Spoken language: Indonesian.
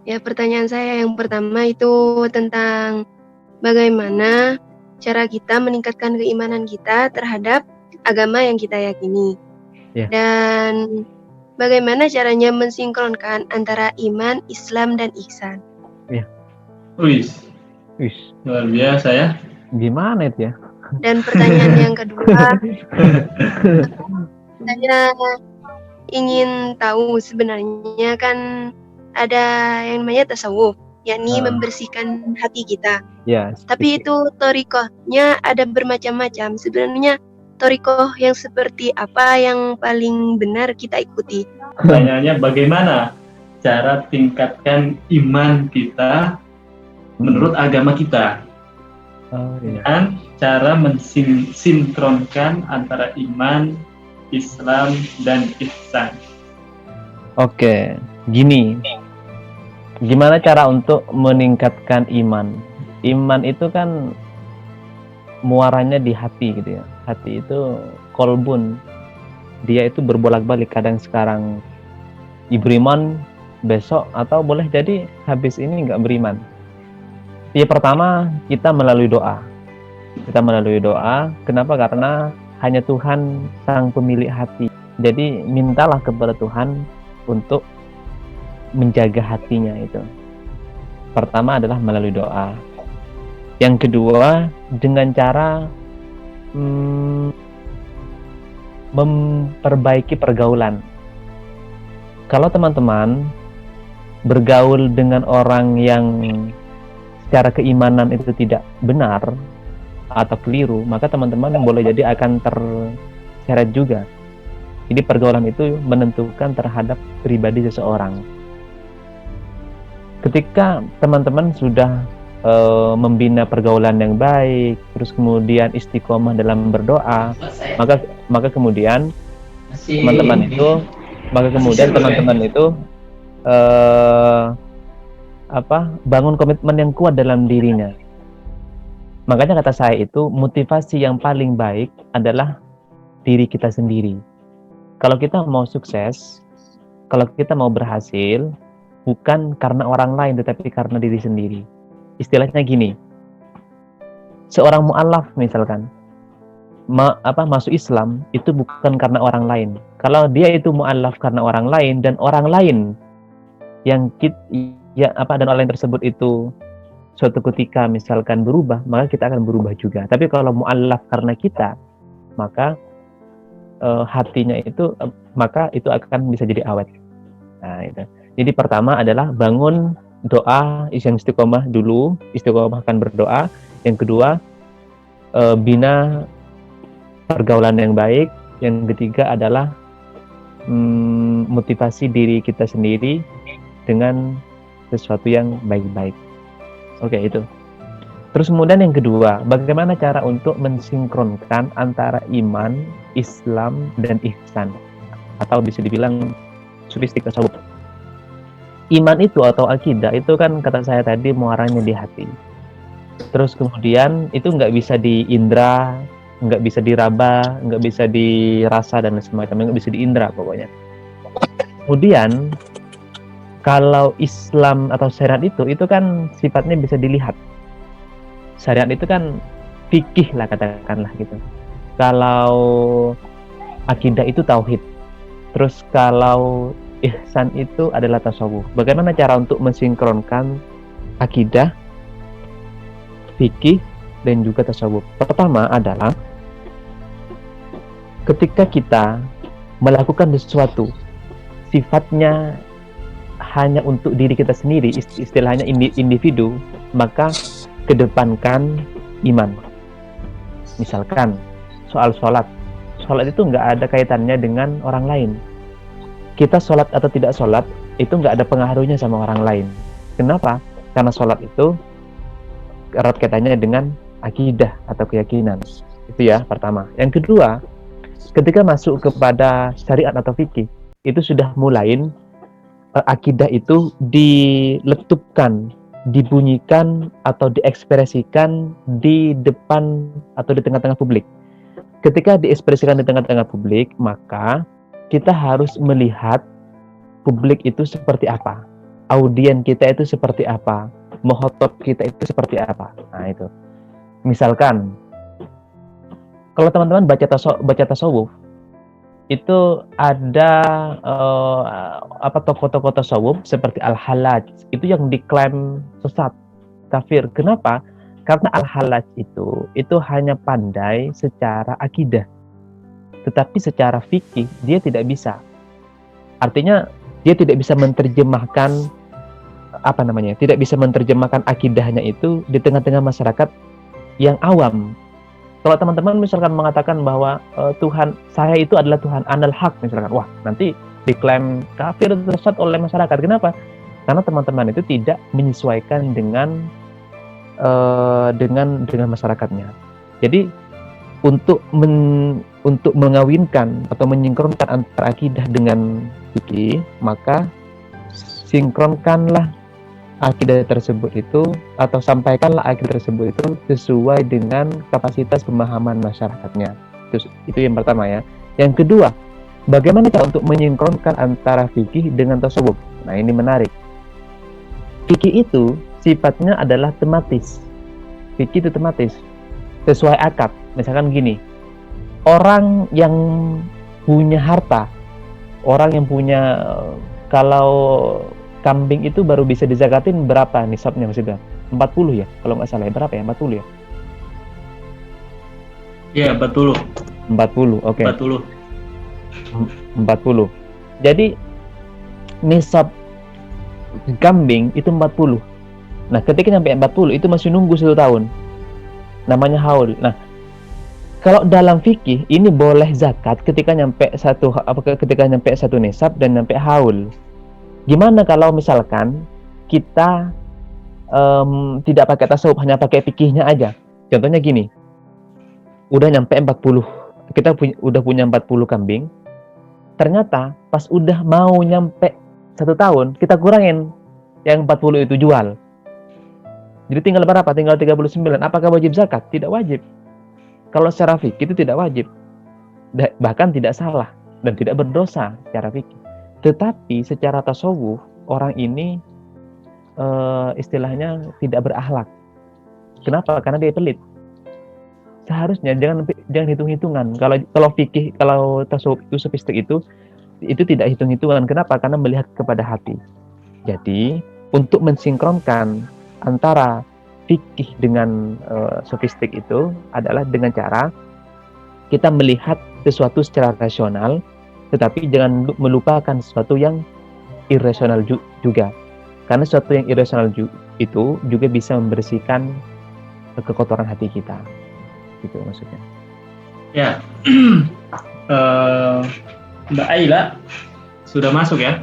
Ya, pertanyaan saya yang pertama itu tentang bagaimana cara kita meningkatkan keimanan kita terhadap agama yang kita yakini. Ya. Dan bagaimana caranya mensinkronkan antara iman, Islam, dan ihsan. Wih, Wis, luar biasa ya. gimana itu ya? Dan pertanyaan yang kedua, saya ingin tahu sebenarnya kan ada yang namanya tasawuf, yakni membersihkan hati kita. Ya. Tapi itu thoriqohnya ada bermacam-macam. Sebenarnya thoriqoh yang seperti apa yang paling benar kita ikuti? Pertanyaannya bagaimana cara tingkatkan iman kita menurut agama kita, Iya. dan cara mensinkronkan antara iman, Islam, dan ihsan. Oke, gini. Gimana cara untuk meningkatkan iman? Iman itu kan muaranya di hati gitu ya. Hati itu kolbun. Dia itu berbolak-balik, kadang sekarang beriman, besok atau boleh jadi habis ini nggak beriman. Ya, pertama kita melalui doa. Kenapa? Karena hanya Tuhan sang pemilik hati. Jadi mintalah kepada Tuhan untuk menjaga hatinya itu. Pertama adalah melalui doa. Yang kedua dengan cara memperbaiki pergaulan. Kalau teman-teman bergaul dengan orang yang secara keimanan itu tidak benar atau keliru, maka teman-teman boleh jadi akan terseret juga. Jadi pergaulan itu menentukan terhadap pribadi seseorang. Ketika teman-teman sudah membina pergaulan yang baik, terus kemudian istiqomah dalam berdoa, maka kemudian teman-teman itu bangun komitmen yang kuat dalam dirinya. Makanya kata saya itu motivasi yang paling baik adalah diri kita sendiri. Kalau kita mau sukses, kalau kita mau berhasil, bukan karena orang lain tetapi karena diri sendiri. Istilahnya gini, seorang mu'alaf misalkan masuk Islam itu bukan karena orang lain. Kalau dia itu mu'alaf karena orang lain dan orang lain dan orang lain tersebut itu suatu ketika misalkan berubah, maka kita akan berubah juga. Tapi kalau mu'alaf karena kita, maka hatinya itu maka itu akan bisa jadi awet. Nah, itu. Jadi pertama adalah bangun doa yang istiqomah dulu, istiqomahkan berdoa. Yang kedua, bina pergaulan yang baik. Yang ketiga adalah motivasi diri kita sendiri dengan sesuatu yang baik-baik. Oke, itu. Terus kemudian yang kedua, bagaimana cara untuk mensinkronkan antara iman, Islam, dan ihsan, atau bisa dibilang sufistik tasawuf. Iman itu atau akidah itu kan kata saya tadi muaranya di hati. Terus kemudian itu nggak bisa diindra, nggak bisa diraba, nggak bisa dirasa dan semacamnya, nggak bisa diindra pokoknya. Kemudian kalau Islam atau syariat itu kan sifatnya bisa dilihat. Syariat itu kan fikih lah katakanlah gitu. Kalau akidah itu tauhid. Terus kalau ihsan itu adalah tasawuf. Bagaimana cara untuk mensinkronkan akidah, fikih, dan juga tasawuf? Pertama adalah ketika kita melakukan sesuatu sifatnya hanya untuk diri kita sendiri, istilahnya individu, maka kedepankan iman. Misalkan soal sholat itu nggak ada kaitannya dengan orang lain. Kita sholat atau tidak sholat itu nggak ada pengaruhnya sama orang lain. Kenapa? Karena sholat itu erat kaitannya dengan akidah atau keyakinan. Itu ya pertama. Yang kedua, ketika masuk kepada syariat atau fikih, itu sudah mulai akidah itu diletupkan, dibunyikan atau diekspresikan di depan atau di tengah-tengah publik. Ketika diekspresikan di tengah-tengah publik, maka kita harus melihat publik itu seperti apa. audien kita itu seperti apa, muhotob kita itu seperti apa. Nah itu. Misalkan, kalau teman-teman baca tasawuf, itu ada tokoh-tokoh tasawuf seperti Al-Hallaj, itu yang diklaim sesat, kafir. Kenapa? Karena Al-Hallaj itu hanya pandai secara akidah, tetapi secara fikih dia tidak bisa. Artinya dia tidak bisa menerjemahkan tidak bisa menerjemahkan akidahnya itu di tengah-tengah masyarakat yang awam. Kalau teman-teman misalkan mengatakan bahwa Tuhan saya itu adalah Tuhan Anal Haq misalkan, wah nanti diklaim kafir tersesat oleh masyarakat. Kenapa? Karena teman-teman itu tidak menyesuaikan dengan masyarakatnya. Jadi untuk mengawinkan atau menyingkronkan antara akidah dengan fikih, maka sinkronkanlah akidah tersebut itu, atau sampaikanlah akidah tersebut itu sesuai dengan kapasitas pemahaman masyarakatnya. Itu yang pertama ya. Yang kedua, bagaimana cara untuk menyingkronkan antara fikih dengan tasawuf? Nah ini menarik. Fikih itu sifatnya adalah tematis. Fikih itu tematis, sesuai akad. Misalkan gini, orang yang punya harta, orang yang punya, kalau kambing itu baru bisa dizakatin berapa nisabnya maksudnya? 40 ya, kalau nggak salah. Berapa ya? 40 ya? Ya, 40. 40, oke. 40. 40. Jadi nisab kambing itu 40. Nah, ketika nyampe 40 itu masih nunggu 1 tahun. Namanya haul. Nah, kalau dalam fikih ini boleh zakat ketika nyampe satu nisab dan nyampe haul. Gimana kalau misalkan kita tidak pakai tasawuf, hanya pakai fikihnya aja? Contohnya gini, udah nyampe 40, kita udah punya 40 kambing, ternyata pas udah mau nyampe 1 tahun, kita kurangin yang 40 itu, jual. Jadi tinggal berapa? Tinggal 39. Apakah wajib zakat? Tidak wajib. Kalau secara fikih itu tidak wajib. Bahkan tidak salah dan tidak berdosa secara fikih. Tetapi secara tasawuf, orang ini istilahnya tidak berakhlak. Kenapa? Karena dia pelit. Seharusnya jangan hitung-hitungan. Kalau fikih, kalau tasawuf itu sofistik itu tidak hitung-hitungan. Kenapa? Karena melihat kepada hati. Jadi untuk mensinkronkan antara fikih dengan sofistik itu adalah dengan cara kita melihat sesuatu secara rasional, tetapi jangan melupakan sesuatu yang irasional juga. Karena sesuatu yang irasional itu juga bisa membersihkan kekotoran hati kita. Gitu maksudnya. Ya, Mbak Aila sudah masuk ya?